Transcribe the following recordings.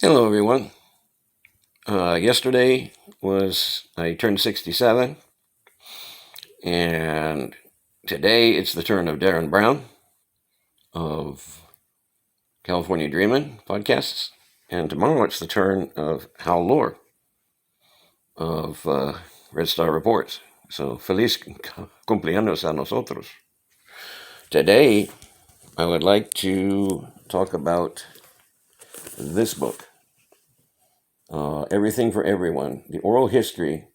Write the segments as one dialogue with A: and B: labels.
A: Hello, everyone. Yesterday I turned 67, and today it's the turn of Darren Brown of California Dreamin' podcasts, and tomorrow it's the turn of Hal Lore of Red Star Reports. So, feliz cumpleaños a nosotros. Today, I would like to talk about this book, Everything for Everyone, The Oral History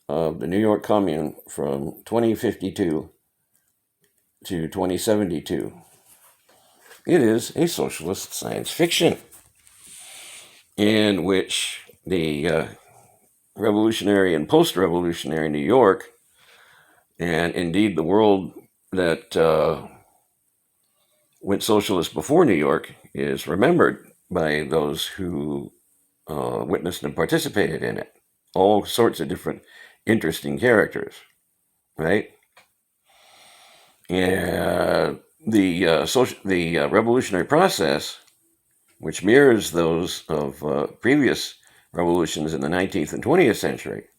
A: of the New York Commune from 2052 to 2072. It is a socialist science fiction in which the revolutionary and post-revolutionary New York, and indeed the world that went socialist before New York, is remembered by those who witnessed and participated in it. All sorts of different interesting characters, right? And the revolutionary process, which mirrors those of previous revolutions in the 19th and 20th century,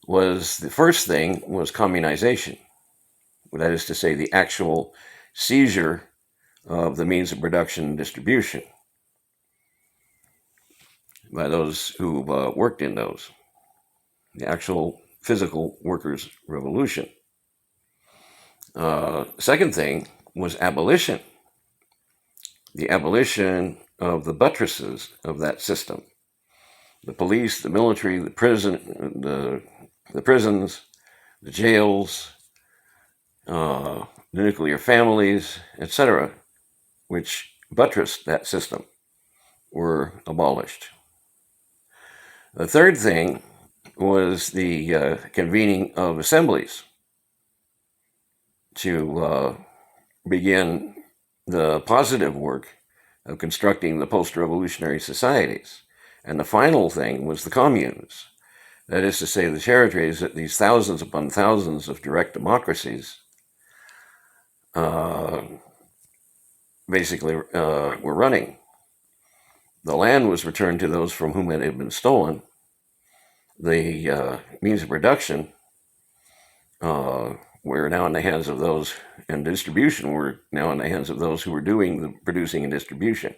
A: the first thing was communization. That is to say, the actual seizure of the means of production and distribution by those who worked in those, the actual physical workers' revolution. Second thing was abolition, the abolition of the buttresses of that system. The police, the military, the prisons, the jails, the nuclear families, etc., which buttressed that system, were abolished. The third thing was the convening of assemblies to begin the positive work of constructing the post-revolutionary societies. And the final thing was the communes. That is to say, the territories that these thousands upon thousands of direct democracies basically were running. The land was returned to those from whom it had been stolen. The means of production were now in the hands of those, and distribution were now in the hands of those who were doing the producing and distribution.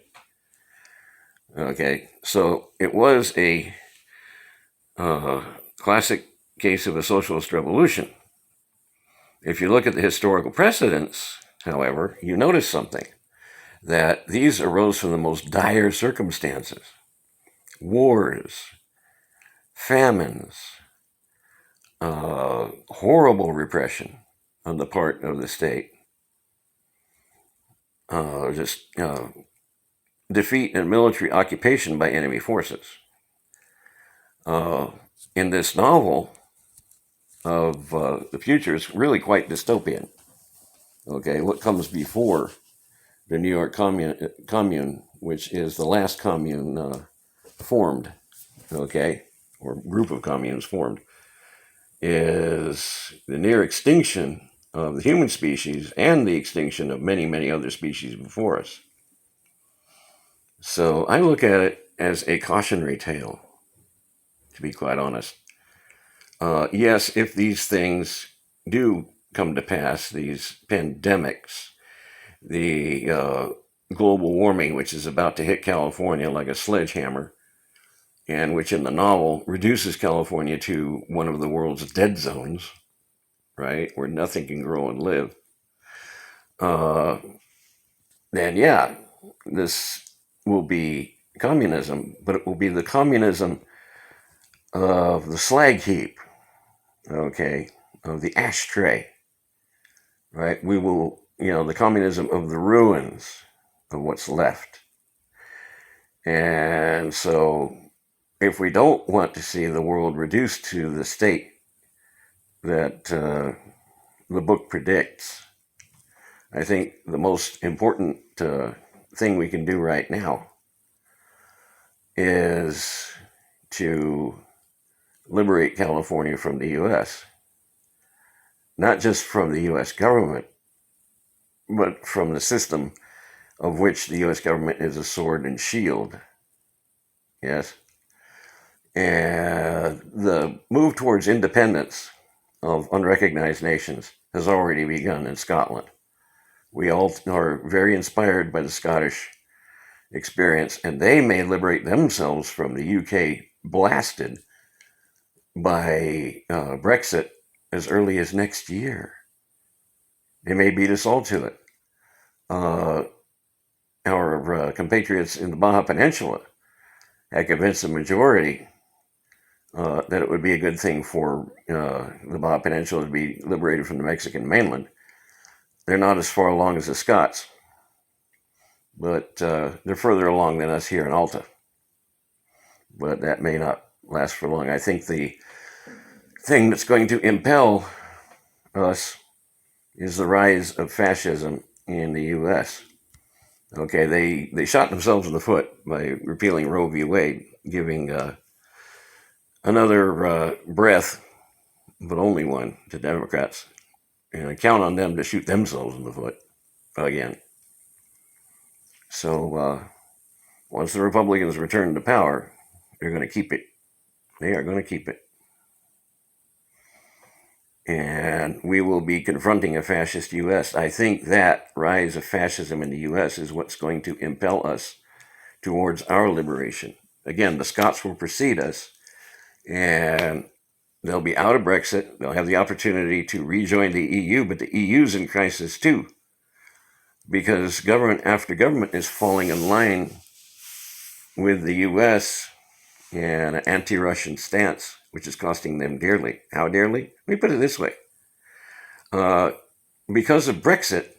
A: Okay, so it was a classic case of a socialist revolution. If you look at the historical precedents, however, you notice something, that these arose from the most dire circumstances: wars, famines, horrible repression on the part of the state, defeat and military occupation by enemy forces. In this novel of the future is really quite dystopian. Okay, what comes before the New York commune, which is the last commune formed, okay, or group of communes formed, is the near extinction of the human species and the extinction of many, many other species before us. So I look at it as a cautionary tale, to be quite honest. Yes, if these things do come to pass, these pandemics, the global warming, which is about to hit California like a sledgehammer, and which in the novel reduces California to one of the world's dead zones, right, where nothing can grow and live, then yeah, this will be communism, but it will be the communism of the slag heap, okay, of the ashtray, right? We will, the communism of the ruins of what's left. And so if we don't want to see the world reduced to the state that the book predicts, I think the most important thing we can do right now is to liberate California from the U.S., not just from the U.S. government, but from the system of which the U.S. government is a sword and shield. Yes. And the move towards independence of unrecognized nations has already begun in Scotland. We all are very inspired by the Scottish experience, and they may liberate themselves from the UK blasted by Brexit as early as next year. They may beat us all to it. Our compatriots in the Baja Peninsula had convinced the majority that it would be a good thing for the Baja Peninsula to be liberated from the Mexican mainland. They're not as far along as the Scots, but they're further along than us here in Alta. But that may not last for long. I think the thing that's going to impel us is the rise of fascism in the U.S. Okay, they shot themselves in the foot by repealing Roe v. Wade, giving another breath, but only one, to Democrats. And I count on them to shoot themselves in the foot again. So once the Republicans return to power, they're going to keep it. They are going to keep it. And we will be confronting a fascist U.S. I think that rise of fascism in the U.S. is what's going to impel us towards our liberation. Again, the Scots will precede us, and they'll be out of Brexit. They'll have the opportunity to rejoin the EU, but the EU's in crisis too, because government after government is falling in line with the U.S. and an anti-Russian stance, which is costing them dearly. How dearly? Let me put it this way. Because of Brexit,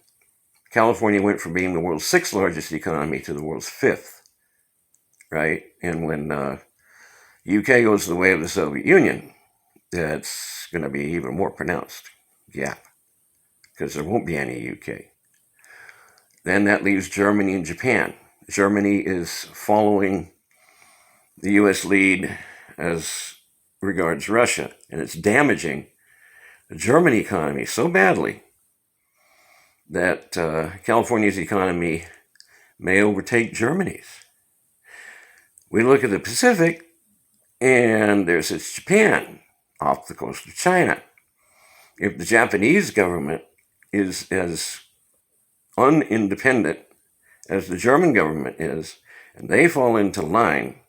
A: California went from being the world's 6th largest economy to the world's 5th, right? And when UK goes the way of the Soviet Union, that's going to be even more pronounced gap, because there won't be any UK. Then that leaves Germany and Japan. Germany is following the US lead as regards Russia, and it's damaging the German economy so badly that California's economy may overtake Germany's. We look at the Pacific, and there's Japan off the coast of China. If the Japanese government is as unindependent as the German government is, and they fall into line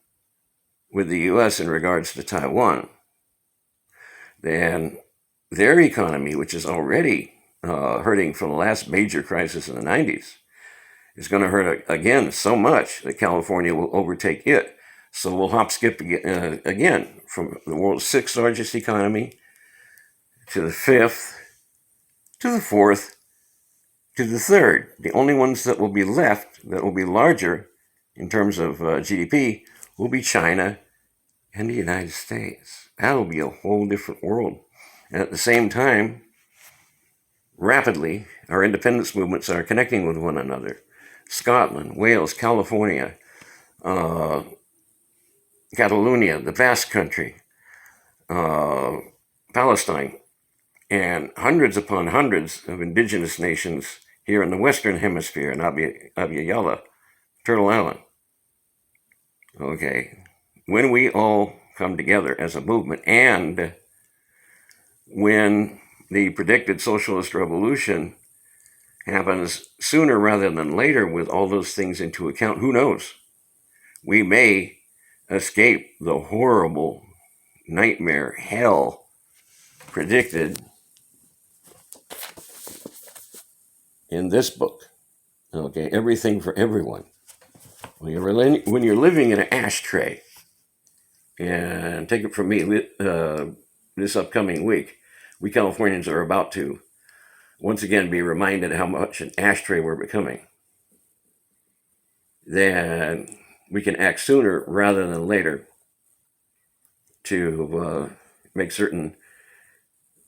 A: with the US in regards to Taiwan, then their economy, which is already hurting from the last major crisis in the 90s, is going to hurt again so much that California will overtake it. So we'll hop skip again from the world's 6th largest economy to the 5th, to the 4th, to the 3rd. The only ones that will be left that will be larger in terms of GDP will be China and the United States. That'll be a whole different world. And at the same time, rapidly, our independence movements are connecting with one another. Scotland, Wales, California, Catalonia, the Basque Country, Palestine, and hundreds upon hundreds of indigenous nations here in the Western Hemisphere in Abya Turtle Island. Okay, when we all come together as a movement, and when the predicted socialist revolution happens sooner rather than later with all those things into account, who knows? We may escape the horrible nightmare hell predicted in this book. Okay, Everything for Everyone. When you're living in an ashtray, and take it from me, this upcoming week, we Californians are about to once again be reminded how much an ashtray we're becoming. Then we can act sooner rather than later to make certain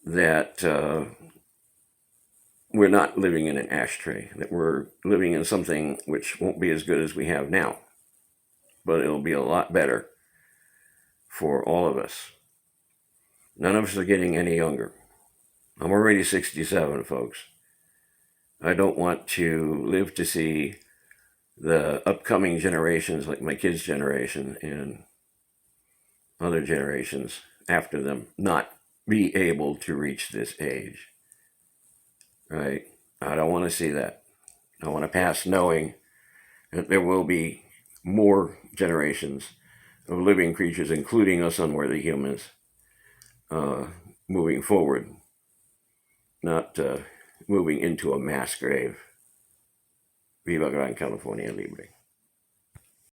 A: that we're not living in an ashtray, that we're living in something which won't be as good as we have now, but it'll be a lot better for all of us. None of us are getting any younger. I'm already 67, folks. I don't want to live to see the upcoming generations, like my kids' generation and other generations after them, not be able to reach this age, right? I don't want to see that. I want to pass knowing that there will be more generations of living creatures, including us unworthy humans, uh, moving forward, not moving into a mass grave. Viva Gran California Libre.